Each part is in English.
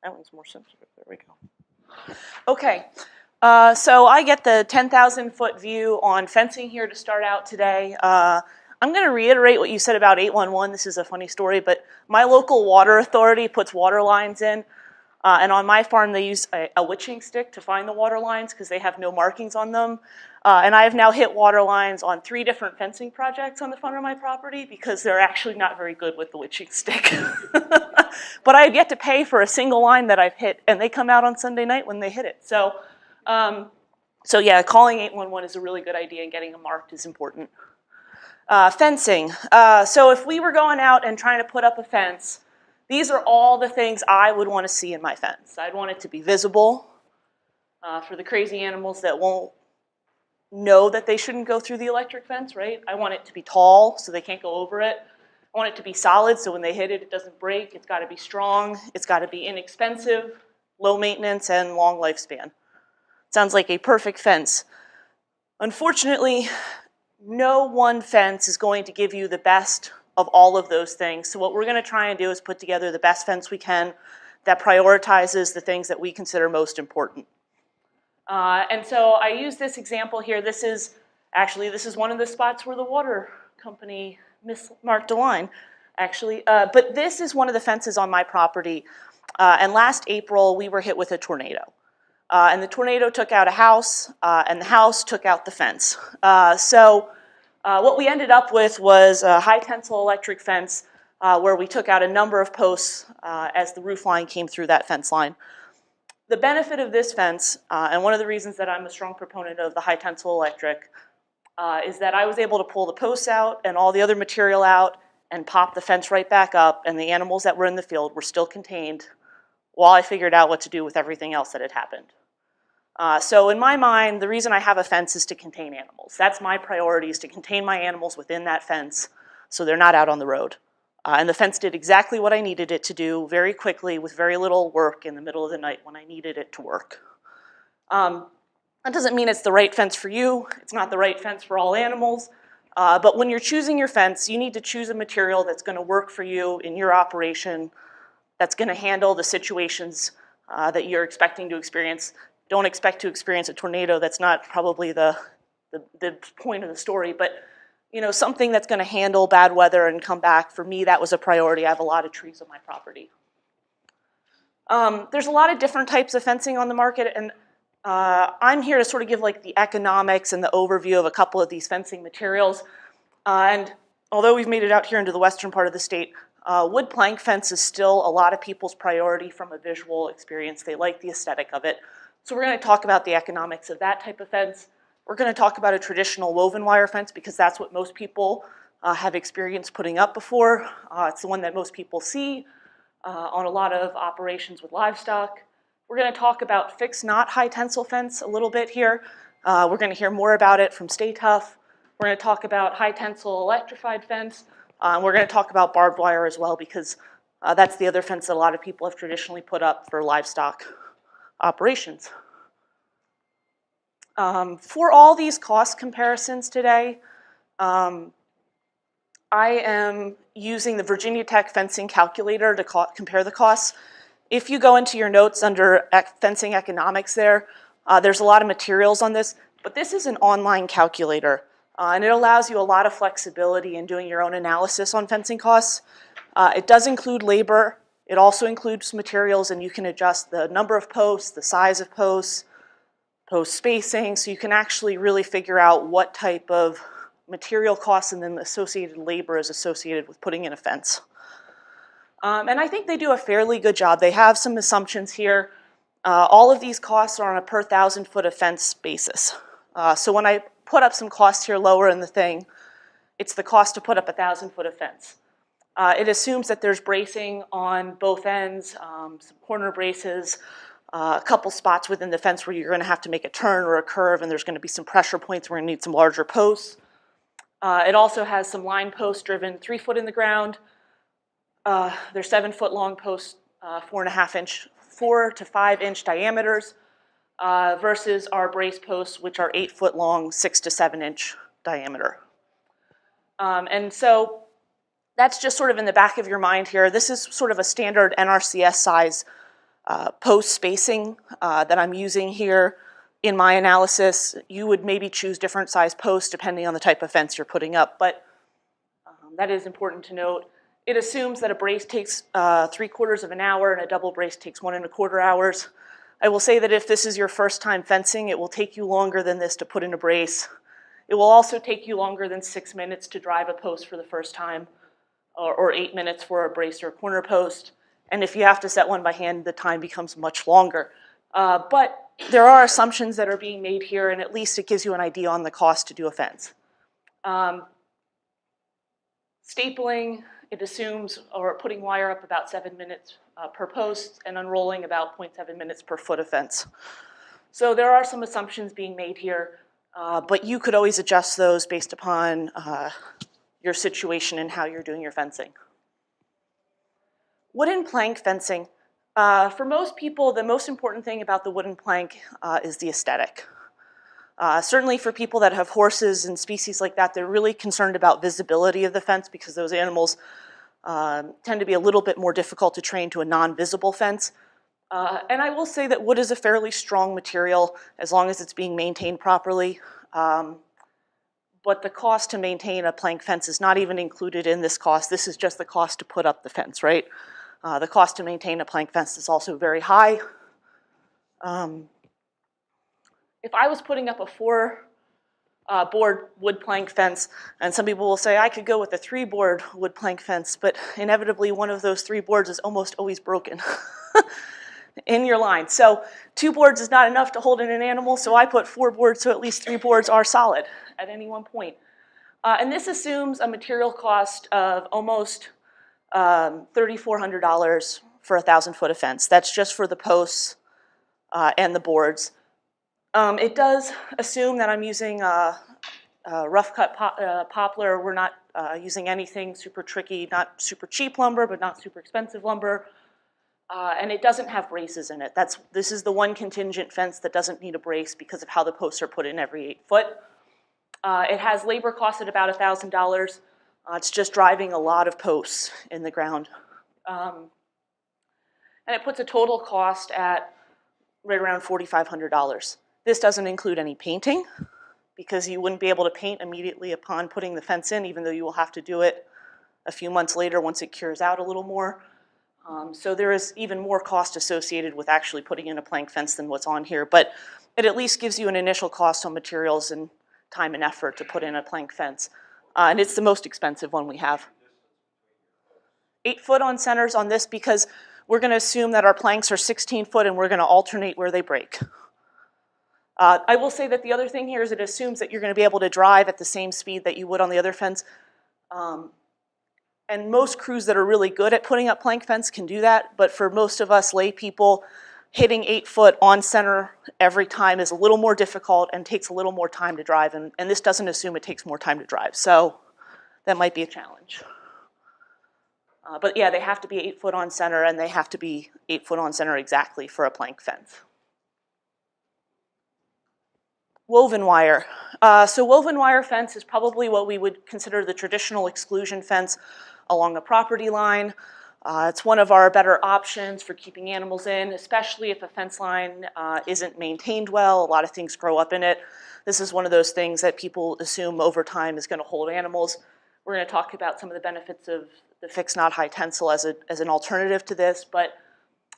That one's more sensitive. There we go. Okay, so I get the 10,000-foot view on fencing here to start out today. I'm going to reiterate what you said about 811. This is a funny story, but my local water authority puts water lines in, and on my farm they use a witching stick to find the water lines because they have no markings on them. And I have now hit water lines on 3 different fencing projects on the front of my property because they're actually not very good with the witching stick. But I have yet to pay for a single line that I've hit, and they come out on Sunday night when they hit it. So yeah, calling 811 is a really good idea, and getting them marked is important. Fencing. So if we were going out and trying to put up a fence, these are all the things I would want to see in my fence. I'd want it to be visible for the crazy animals that won't know that they shouldn't go through the electric fence, right? I want it to be tall so they can't go over it. I want it to be solid so when they hit it, it doesn't break. It's got to be strong. It's got to be inexpensive, low maintenance, and long lifespan. Sounds like a perfect fence. Unfortunately, no one fence is going to give you the best of all of those things. So what we're going to try and do is put together the best fence we can that prioritizes the things that we consider most important. And so I use this example here. This is one of the spots where the water company mismarked a line, actually. But this is one of the fences on my property. And last April, we were hit with a tornado. And the tornado took out a house, and the house took out the fence. So what we ended up with was a high tensile electric fence where we took out a number of posts as the roof line came through that fence line. The benefit of this fence, and one of the reasons that I'm a strong proponent of the high tensile electric, is that I was able to pull the posts out and all the other material out and pop the fence right back up, and the animals that were in the field were still contained while I figured out what to do with everything else that had happened. So in my mind, the reason I have a fence is to contain animals. That's my priority, is to contain my animals within that fence so they're not out on the road. And the fence did exactly what I needed it to do very quickly with very little work in the middle of the night when I needed it to work. That doesn't mean it's the right fence for you. It's not the right fence for all animals. But when you're choosing your fence, you need to choose a material that's going to work for you in your operation, that's going to handle the situations that you're expecting to experience. Don't expect to experience a tornado. That's not probably the point of the story, but you know, something that's going to handle bad weather and come back. For me, that was a priority. I have a lot of trees on my property. There's a lot of different types of fencing on the market, and I'm here to sort of give like the economics and the overview of a couple of these fencing materials. And although we've made it out here into the western part of the state, wood plank fence is still a lot of people's priority from a visual experience. They like the aesthetic of it. So we're going to talk about the economics of that type of fence. We're going to talk about a traditional woven wire fence because that's what most people have experienced putting up before. It's the one that most people see on a lot of operations with livestock. We're going to talk about fixed knot high tensile fence a little bit here. We're going to hear more about it from Stay Tough. We're going to talk about high tensile electrified fence. We're going to talk about barbed wire as well because that's the other fence that a lot of people have traditionally put up for livestock operations. For all these cost comparisons today, I am using the Virginia Tech fencing calculator to compare the costs. If you go into your notes under fencing economics there's a lot of materials on this, but this is an online calculator, and it allows you a lot of flexibility in doing your own analysis on fencing costs. It does include labor. It also includes materials, and you can adjust the number of posts, the size of posts, post spacing, so you can actually really figure out what type of material costs and then the associated labor is associated with putting in a fence. And I think they do a fairly good job. They have some assumptions here. All of these costs are on a per 1,000 foot of fence basis. So when I put up some costs here lower in the thing, it's the cost to put up 1,000 foot of fence. It assumes that there's bracing on both ends, some corner braces, a couple spots within the fence where you're going to have to make a turn or a curve, and there's going to be some pressure points where you need some larger posts. It also has some line posts driven 3 foot in the ground. They're 7 foot long posts, 4 to 5 inch diameters, versus our brace posts, which are 8 foot long, 6 to 7 inch diameter. And so that's just sort of in the back of your mind here. This is sort of a standard NRCS size post spacing that I'm using here in my analysis. You would maybe choose different size posts depending on the type of fence you're putting up, but that is important to note. It assumes that a brace takes 3/4 of an hour and a double brace takes 1 1/4 hours. I will say that if this is your first time fencing, it will take you longer than this to put in a brace. It will also take you longer than 6 minutes to drive a post for the first time, or 8 minutes for a brace or a corner post. And if you have to set one by hand, the time becomes much longer. But there are assumptions that are being made here, and at least it gives you an idea on the cost to do a fence. Stapling, it assumes, or putting wire up about 7 minutes per post, and unrolling about 0.7 minutes per foot of fence. So there are some assumptions being made here, but you could always adjust those based upon your situation and how you're doing your fencing. Wooden plank fencing. For most people, the most important thing about the wooden plank is the aesthetic. Certainly for people that have horses and species like that, they're really concerned about visibility of the fence because those animals tend to be a little bit more difficult to train to a non-visible fence. And I will say that wood is a fairly strong material as long as it's being maintained properly. But the cost to maintain a plank fence is not even included in this cost. This is just the cost to put up the fence, right? The cost to maintain a plank fence is also very high. If I was putting up a 4-board wood plank fence, and some people will say I could go with a 3-board wood plank fence, but inevitably one of those 3 boards is almost always broken in your line. So 2 boards is not enough to hold in an animal, so I put 4 boards, so at least 3 boards are solid at any one point. And this assumes a material cost of almost $3,400 for a 1,000-foot of fence. That's just for the posts and the boards. It does assume that I'm using rough cut poplar. We're not using anything super tricky, not super cheap lumber, but not super expensive lumber. And it doesn't have braces in it. This is the one contingent fence that doesn't need a brace because of how the posts are put in every 8 foot. It has labor costs at about $1,000. It's just driving a lot of posts in the ground. And it puts a total cost at right around $4,500. This doesn't include any painting because you wouldn't be able to paint immediately upon putting the fence in, even though you will have to do it a few months later once it cures out a little more. So there is even more cost associated with actually putting in a plank fence than what's on here, but it at least gives you an initial cost on materials and time and effort to put in a plank fence. And it's the most expensive one we have. 8 foot on centers on this because we're going to assume that our planks are 16 foot and we're going to alternate where they break. I will say that the other thing here is it assumes that you're going to be able to drive at the same speed that you would on the other fence. And most crews that are really good at putting up plank fence can do that, but for most of us lay people, hitting 8 foot on center every time is a little more difficult and takes a little more time to drive, and this doesn't assume it takes more time to drive, so that might be a challenge. But yeah, they have to be 8 foot on center, and they have to be 8 foot on center exactly for a plank fence. Woven wire. So woven wire fence is probably what we would consider the traditional exclusion fence along a property line. It's one of our better options for keeping animals in, especially if a fence line isn't maintained well. A lot of things grow up in it. This is one of those things that people assume over time is going to hold animals. We're going to talk about some of the benefits of the fixed knot high tensile as an alternative to this, but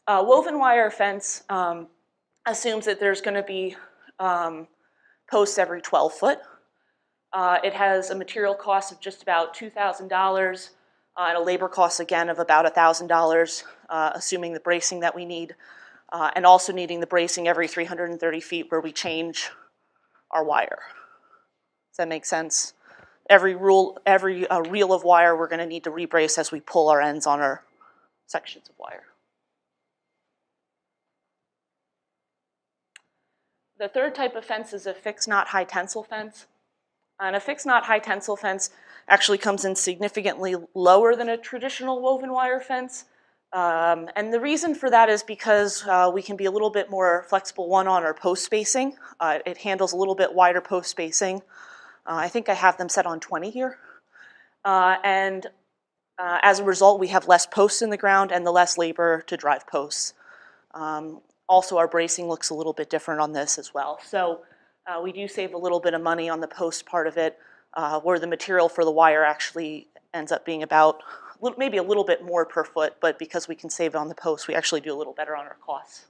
woven wire fence assumes that there's going to be posts every 12 foot. It has a material cost of just about $2,000 and a labor cost again of about $1,000, assuming the bracing that we need, and also needing the bracing every 330 feet where we change our wire. Does that make sense? Every reel of wire we're going to need to rebrace as we pull our ends on our sections of wire. The third type of fence is a fixed knot high tensile fence. And a fixed knot high tensile fence actually comes in significantly lower than a traditional woven wire fence. And the reason for that is because we can be a little bit more flexible, one, on our post spacing. It handles a little bit wider post spacing. I think I have them set on 20 here. And as a result, we have less posts in the ground and the less labor to drive posts. Also, our bracing looks a little bit different on this as well. So we do save a little bit of money on the post part of it, where the material for the wire actually ends up being about maybe a little bit more per foot, but because we can save it on the post, we actually do a little better on our costs.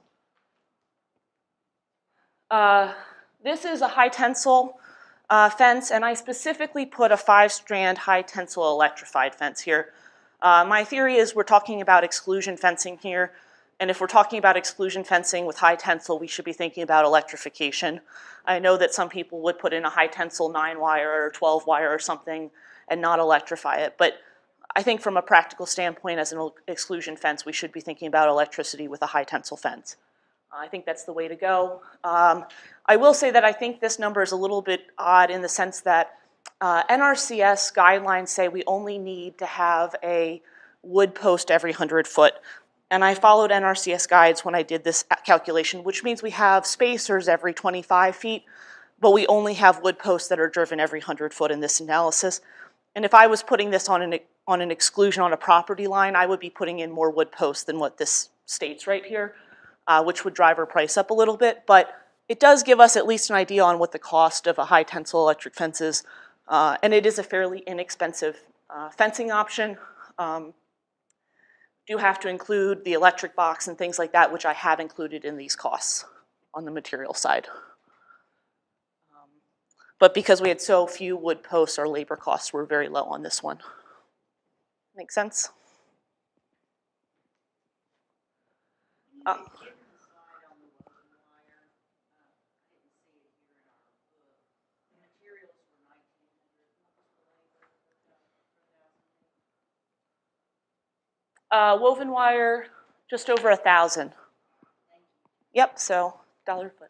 This is a high tensile fence, and I specifically put a 5-strand high tensile electrified fence here. My theory is we're talking about exclusion fencing here, and if we're talking about exclusion fencing with high tensile, we should be thinking about electrification. I know that some people would put in a high tensile 9-wire or 12-wire or something and not electrify it, but I think from a practical standpoint as an exclusion fence, we should be thinking about electricity with a high tensile fence. I think that's the way to go. I will say that I think this number is a little bit odd in the sense that NRCS guidelines say we only need to have a wood post every 100 foot. And I followed NRCS guides when I did this calculation, which means we have spacers every 25 feet, but we only have wood posts that are driven every 100 foot in this analysis. And if I was putting this on an exclusion on a property line, I would be putting in more wood posts than what this states right here, which would drive our price up a little bit. But it does give us at least an idea on what the cost of a high tensile electric fence is. And it is a fairly inexpensive fencing option. Do have to include the electric box and things like that, which I have included in these costs on the material side. But because we had so few wood posts, our labor costs were very low on this one. Make sense? Woven wire, just over 1,000. Yep, so $1 a foot.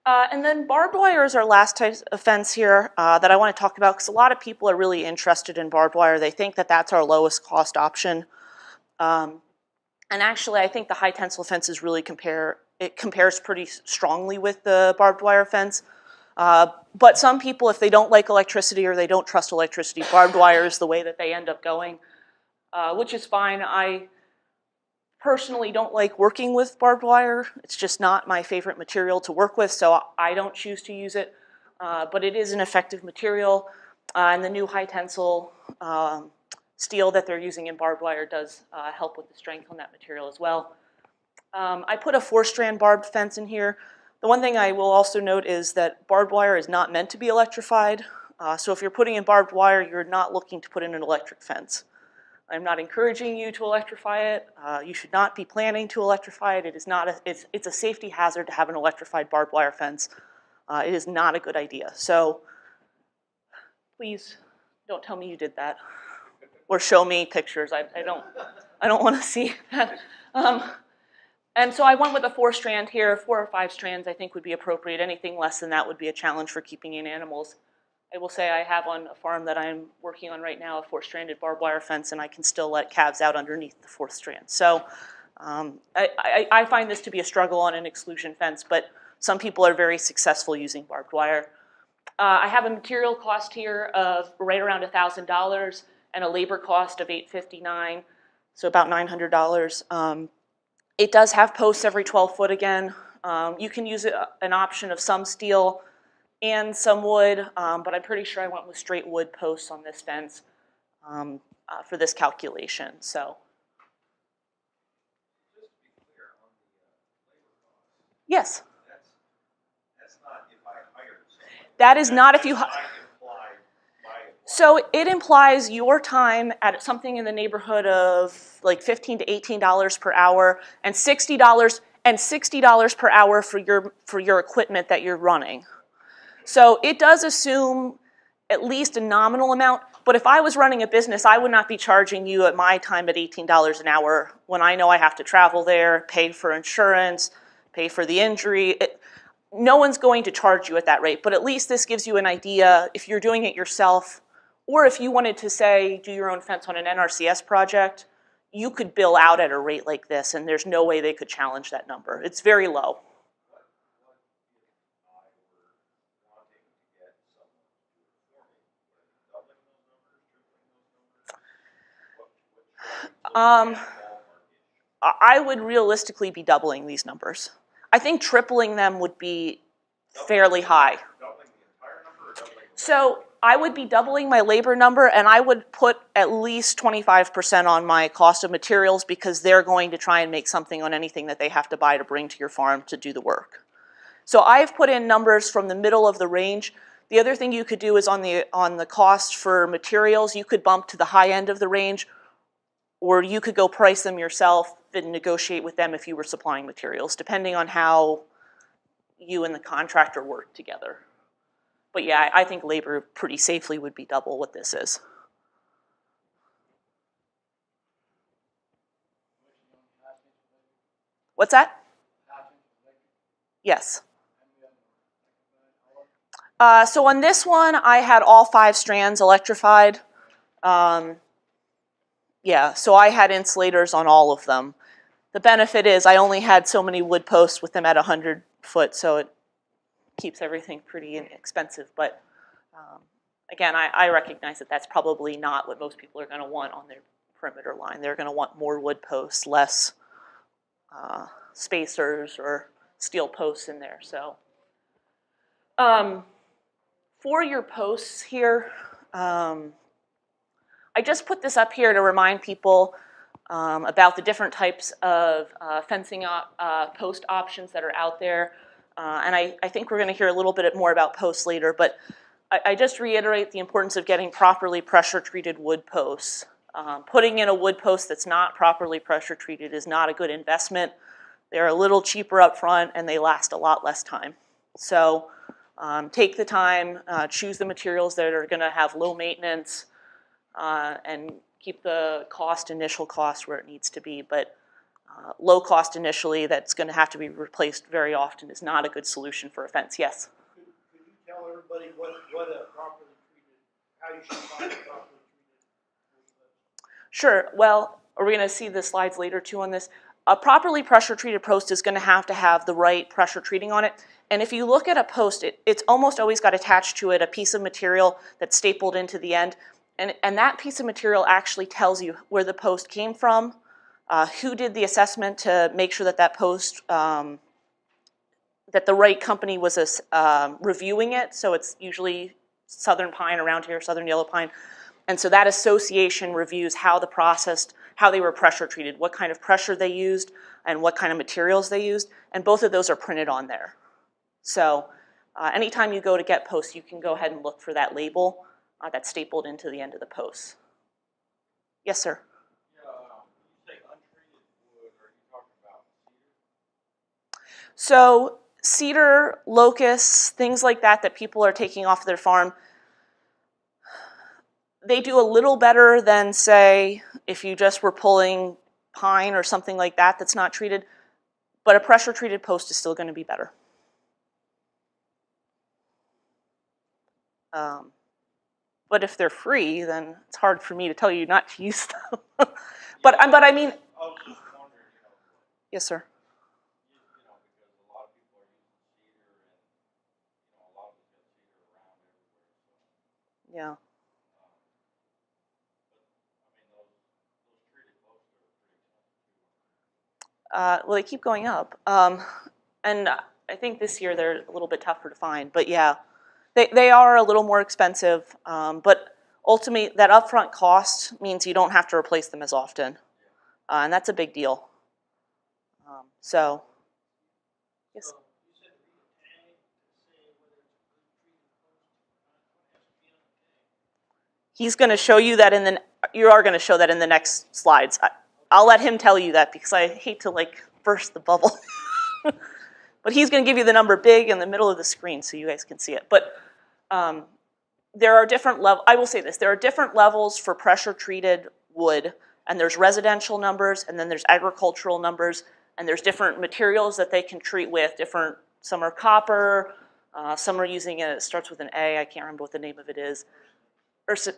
And then barbed wire is our last type of fence here that I want to talk about because a lot of people are really interested in barbed wire. They think that that's our lowest cost option. And actually, I think the high tensile fences really compares pretty strongly with the barbed wire fence. But some people, if they don't like electricity or they don't trust electricity, barbed wire is the way that they end up going, which is fine. I personally don't like working with barbed wire. It's just not my favorite material to work with, so I don't choose to use it. But it is an effective material, and the new high tensile steel that they're using in barbed wire does help with the strength on that material as well. I put a 4-strand barbed fence in here. The one thing I will also note is that barbed wire is not meant to be electrified. So if you're putting in barbed wire, you're not looking to put in an electric fence. I'm not encouraging you to electrify it. You should not be planning to electrify it. It's a safety hazard to have an electrified barbed wire fence. It is not a good idea. So please don't tell me you did that, or show me pictures. I don't want to see that. And so I went with a 4-strand here. 4 or 5 strands I think would be appropriate. Anything less than that would be a challenge for keeping in animals. I will say I have on a farm that I'm working on right now a 4-stranded barbed wire fence, and I can still let calves out underneath the 4th strand. So I find this to be a struggle on an exclusion fence, but some people are very successful using barbed wire. I have a material cost here of right around $1,000 and a labor cost of $859, so about $900. It does have posts every 12 foot again. You can use an option of some steel and some wood, but I'm pretty sure I went with straight wood posts on this fence for this calculation. So, just to be clear on the labor costs. Yes. That's not if I hired someone. That is not if you. So it implies your time at something in the neighborhood of like $15 to $18 per hour, and $60 per hour for your equipment that you're running. So it does assume at least a nominal amount, but if I was running a business, I would not be charging you at my time at $18 an hour when I know I have to travel there, pay for insurance, pay for the injury. No one's going to charge you at that rate, but at least this gives you an idea if you're doing it yourself, or if you wanted to, say, do your own fence on an NRCS project, you could bill out at a rate like this, and there's no way they could challenge that number. It's very low. Um, I would realistically be doubling these numbers. I think tripling them would be fairly high. Doubling the entire number or doubling the So I would be doubling my labor number, and I would put at least 25% on my cost of materials because they're going to try and make something on anything that they have to buy to bring to your farm to do the work. So I've put in numbers from the middle of the range. The other thing you could do is on the cost for materials, you could bump to the high end of the range, or you could go price them yourself and negotiate with them if you were supplying materials, depending on how you and the contractor work together. But yeah, I think labor pretty safely would be double what this is. What's that? Yes. So on this one, I had all 5 strands electrified. Yeah, so I had insulators on all of them. The benefit is I only had so many wood posts with them at 100 foot, so it keeps everything pretty inexpensive. But again, I recognize that that's probably not what most people are going to want on their perimeter line. They're going to want more wood posts, less spacers or steel posts in there. So for your posts here, I just put this up here to remind people about the different types of fencing post options that are out there. And I think we're going to hear a little bit more about posts later, but I just reiterate the importance of getting properly pressure-treated wood posts. Putting in a wood post that's not properly pressure-treated is not a good investment. They're a little cheaper up front, and they last a lot less time. So take the time, choose the materials that are going to have low maintenance, and keep the initial cost where it needs to be. But low cost initially that's going to have to be replaced very often is not a good solution for a fence. Yes? Could you tell everybody what a properly treated, how you should find a properly treated? Sure. Well, are we going to see the slides later too on this? A properly pressure treated post is going to have the right pressure treating on it. And if you look at a post, it's almost always got attached to it a piece of material that's stapled into the end. And that piece of material actually tells you where the post came from, who did the assessment to make sure that that post, that the right company was reviewing it. So it's usually southern pine around here, southern yellow pine. And so that association reviews how they were pressure treated, what kind of pressure they used, and what kind of materials they used. And both of those are printed on there. So anytime you go to get posts, you can go ahead and look for that label that's stapled into the end of the posts. Yes, sir? Yeah, you say untreated wood, are you talking about cedar? So cedar, locusts, things like that people are taking off their farm, they do a little better than, say, if you just were pulling pine or something like that that's not treated, but a pressure-treated post is still going to be better. But if they're free, then it's hard for me to tell you not to use them. but I mean, I was just wondering, yes, sir. because a lot of people are using cedar, and a lot of us got cedar around everywhere. So, Yeah. but those treated posts are pretty expensive too. Well, they keep going up, and I think this year they're a little bit tougher to find. But yeah, they are a little more expensive. But ultimately, that upfront cost means you don't have to replace them as often, and that's a big deal. So, yes. So you said read a tag to say whether it's a good treated post or not. What has to be on the tag? He's going to show you that you are going to show that in the next slides. I'll let him tell you that because I hate to burst the bubble. But he's going to give you the number big in the middle of the screen so you guys can see it. But there are different levels. I will say this. There are different levels for pressure-treated wood. And there's residential numbers, and then there's agricultural numbers, and there's different materials that they can treat with. Some are copper, some are using it starts with an A. I can't remember what the name of it is.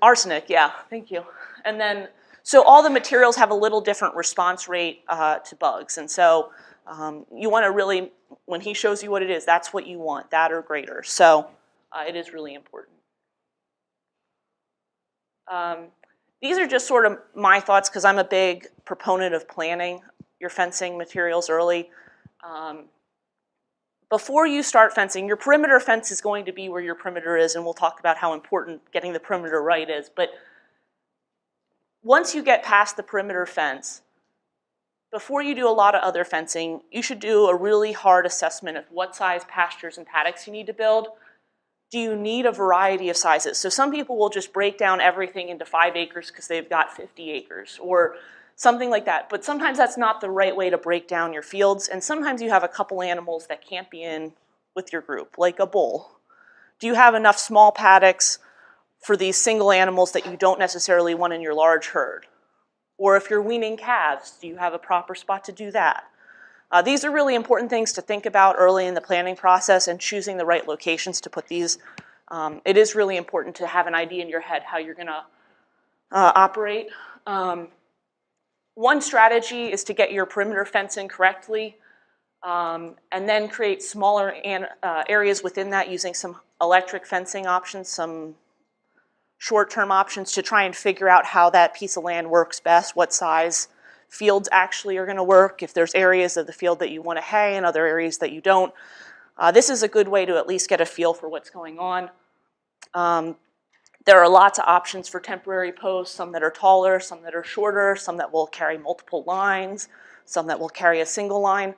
Arsenic, yeah, thank you. And then, so all the materials have a little different response rate to bugs. And so you want to really, when he shows you what it is, that's what you want, that or greater. So it is really important. These are just sort of my thoughts because I'm a big proponent of planning your fencing materials early. Before you start fencing, your perimeter fence is going to be where your perimeter is, and we'll talk about how important getting the perimeter right is. But once you get past the perimeter fence, before you do a lot of other fencing, you should do a really hard assessment of what size pastures and paddocks you need to build. Do you need a variety of sizes? So some people will just break down everything into 5 acres because they've got 50 acres or something like that. But sometimes that's not the right way to break down your fields. And sometimes you have a couple animals that can't be in with your group, like a bull. Do you have enough small paddocks for these single animals that you don't necessarily want in your large herd? Or if you're weaning calves, do you have a proper spot to do that? These are really important things to think about early in the planning process and choosing the right locations to put these. It is really important to have an idea in your head how you're going to operate. One strategy is to get your perimeter fencing correctly and then create smaller areas within that using some electric fencing options, some short-term options to try and figure out how that piece of land works best, what size fields actually are going to work, if there's areas of the field that you want to hay and other areas that you don't. This is a good way to at least get a feel for what's going on. There are lots of options for temporary posts, some that are taller, some that are shorter, some that will carry multiple lines, some that will carry a single line.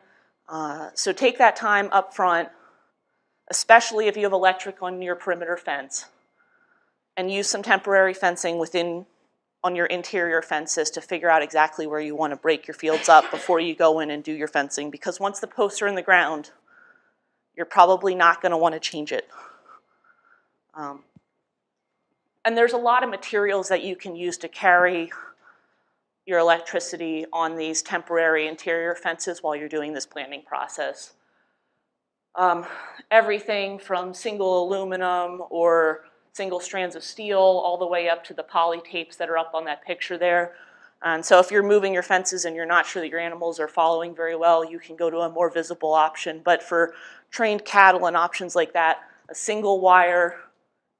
So take that time up front, especially if you have electric on your perimeter fence, and use some temporary fencing on your interior fences to figure out exactly where you want to break your fields up before you go in and do your fencing, because once the posts are in the ground, you're probably not going to want to change it. And there's a lot of materials that you can use to carry your electricity on these temporary interior fences while you're doing this planning process. Everything from single aluminum or single strands of steel all the way up to the poly tapes that are up on that picture there. And so if you're moving your fences and you're not sure that your animals are following very well, you can go to a more visible option. But for trained cattle and options like that, a single wire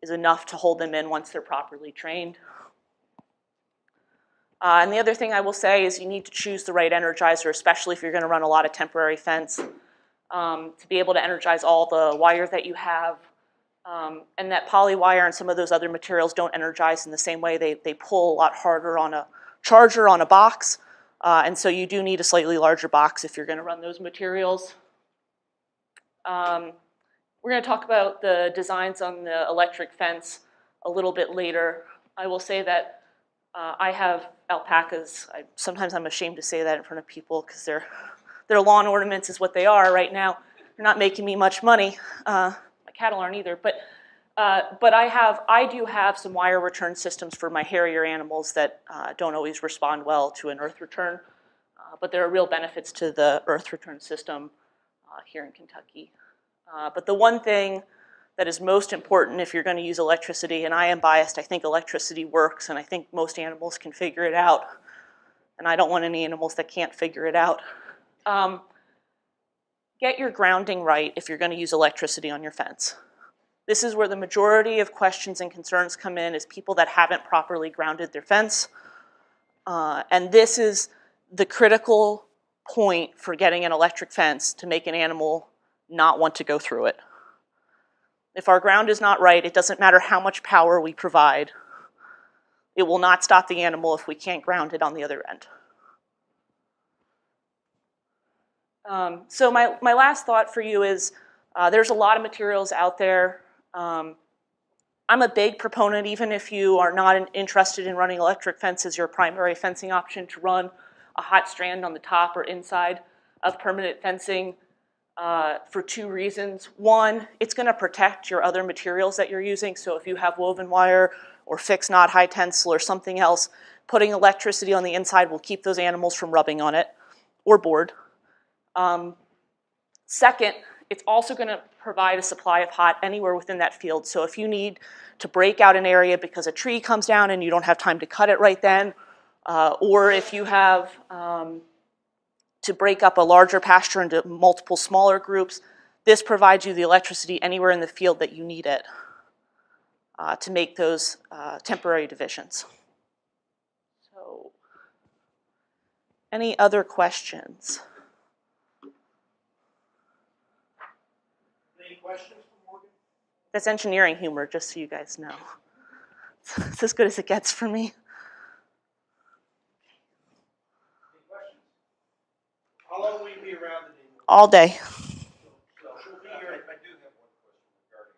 is enough to hold them in once they're properly trained. And the other thing I will say is you need to choose the right energizer, especially if you're going to run a lot of temporary fence, to be able to energize all the wire that you have. And that poly wire and some of those other materials don't energize in the same way. They pull a lot harder on a charger on a box. And so you do need a slightly larger box if you're going to run those materials. We're going to talk about the designs on the electric fence a little bit later. I will say that I have alpacas. Sometimes I'm ashamed to say that in front of people because their lawn ornaments is what they are right now. They're not making me much money. My cattle aren't either. But I do have some wire return systems for my hairier animals that don't always respond well to an earth return. But there are real benefits to the earth return system here in Kentucky. But the one thing that is most important if you're going to use electricity, and I am biased, I think electricity works, and I think most animals can figure it out, and I don't want any animals that can't figure it out. Get your grounding right if you're going to use electricity on your fence. This is where the majority of questions and concerns come in, is people that haven't properly grounded their fence. And this is the critical point for getting an electric fence to make an animal not want to go through it. If our ground is not right, it doesn't matter how much power we provide. It will not stop the animal if we can't ground it on the other end. So my last thought for you is there's a lot of materials out there. I'm a big proponent, even if you are not interested in running electric fence as your primary fencing option, to run a hot strand on the top or inside of permanent fencing for 2 reasons. One, it's going to protect your other materials that you're using. So if you have woven wire or fixed knot high tensile or something else, putting electricity on the inside will keep those animals from rubbing on it or board. Second, it's also going to provide a supply of hot anywhere within that field. So if you need to break out an area because a tree comes down and you don't have time to cut it right then, or if you have to break up a larger pasture into multiple smaller groups, this provides you the electricity anywhere in the field that you need it to make those temporary divisions. Any other questions? Any questions for Morgan? That's engineering humor, just so you guys know. It's as good as it gets for me. Any questions? How long will you be around today? All day. So she'll be here. I do have one question regarding,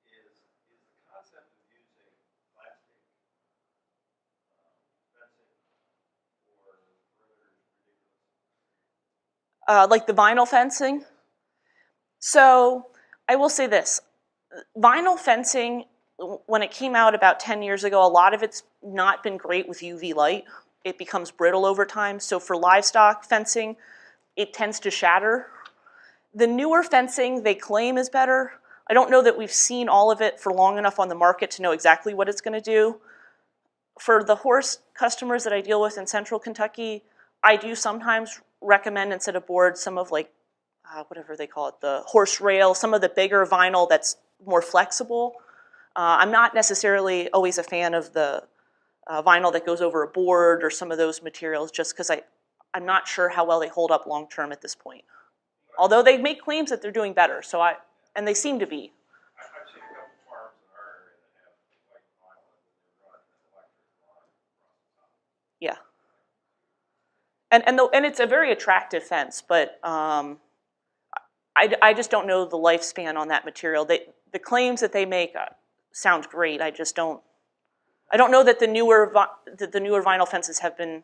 is the concept of using plastic fencing for perimeters ridiculous? Like the vinyl fencing. So I will say this. Vinyl fencing, when it came out about 10 years ago, a lot of it's not been great with UV light. It becomes brittle over time. So for livestock fencing, it tends to shatter. The newer fencing they claim is better. I don't know that we've seen all of it for long enough on the market to know exactly what it's going to do. For the horse customers that I deal with in central Kentucky, I do sometimes recommend instead of board some of like, whatever they call it, the horse rail, some of the bigger vinyl that's more flexible. I'm not necessarily always a fan of the vinyl that goes over a board or some of those materials just because I'm not sure how well they hold up long term at this point. Although they make claims that they're doing better, and they seem to be. I've seen a couple farms in our area that have white vinyl and they're running an electric line across the top. Yeah. And it's a very attractive fence, but I just don't know the lifespan on that material. The claims that they make sound great. I don't know that the newer vinyl fences have been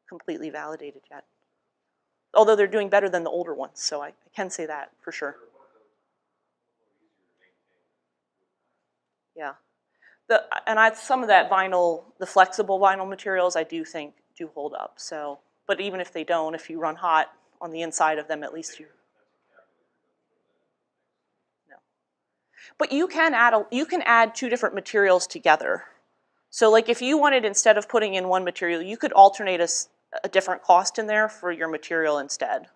completely validated yet. Although they're doing better than the older ones, so I can say that for sure. Yeah. Some of that vinyl, the flexible vinyl materials, I do think do hold up. So, but even if they don't, if you run hot on the inside of them, at least you. No. But you can add two different materials together. So, like if you wanted, instead of putting in one material, you could alternate a different cost in there for your material instead,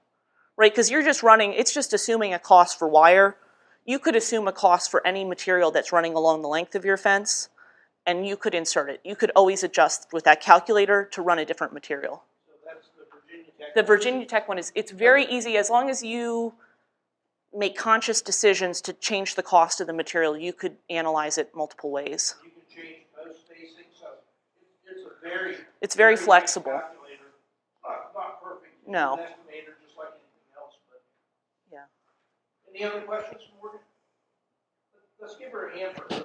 right? Because you're just running. It's just assuming a cost for wire. You could assume a cost for any material that's running along the length of your fence, and you could insert it. You could always adjust with that calculator to run a different material. So that's the Virginia Tech. The Virginia Tech one it's very easy. As long as you make conscious decisions to change the cost of the material, you could analyze it multiple ways. You can change post spacing, so it's very flexible. Calculator. Not perfect. No. It's an estimator just like anything else, but. Yeah. Any other questions, Morgan? Let's give her a hand for her.